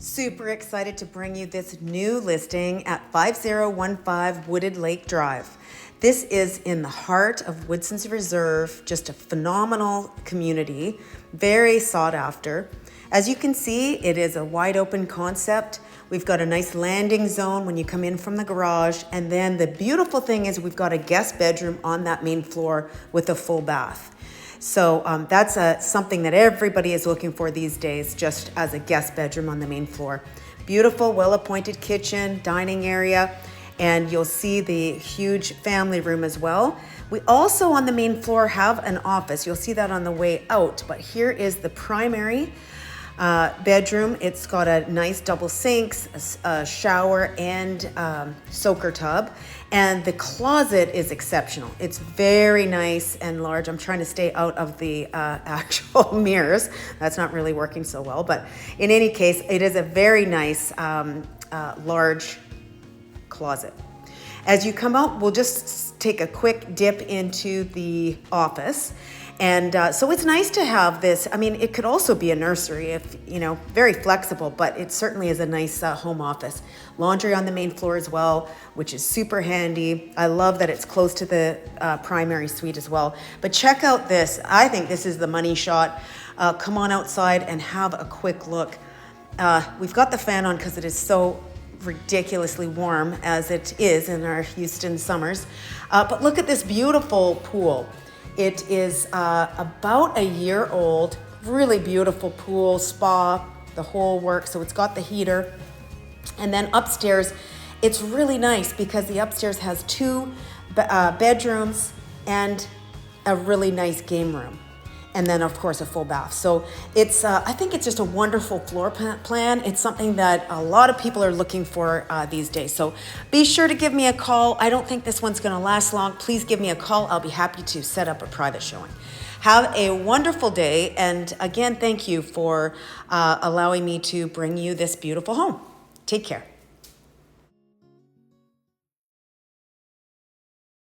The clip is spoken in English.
Super excited to bring you this new listing at 5015 Wooded Lake Drive. This is in the heart of Woodson's Reserve, just a phenomenal community, very sought after. As you can see, it is a wide open concept. We've got a nice landing zone when you come in from the garage. And then the beautiful thing is we've got a guest bedroom on that main floor with a full bath. So that's something that everybody is looking for these days, just as a guest bedroom on the main floor. Beautiful, well-appointed kitchen, dining area, and you'll see the huge family room as well. We also on the main floor have an office. You'll see that on the way out, but here is the primary bedroom. It's got a nice double sinks, a shower, and soaker tub. And the closet is exceptional. It's very nice and large. I'm trying to stay out of the actual mirrors. That's not really working so well. But in any case, it is a very nice, large closet. As you come out, we'll just take a quick dip into the office. And so it's nice to have this. I mean, it could also be a nursery if, very flexible, but it certainly is a nice home office. Laundry on the main floor as well, which is super handy. I love that it's close to the primary suite as well. But check out this. I think this is the money shot. Come on outside and have a quick look. We've got the fan on because it is so ridiculously warm as it is in our Houston summers. But look at this beautiful pool. It is about a year old, really beautiful pool, spa, the whole work. So it's got the heater. And then upstairs, it's really nice because the upstairs has two bedrooms and a really nice game room. And then of course a full bath. So it's, I think it's just a wonderful floor plan. It's something that a lot of people are looking for these days. So be sure to give me a call. I don't think this one's gonna last long. Please give me a call. I'll be happy to set up a private showing. Have a wonderful day. And again, thank you for allowing me to bring you this beautiful home. Take care.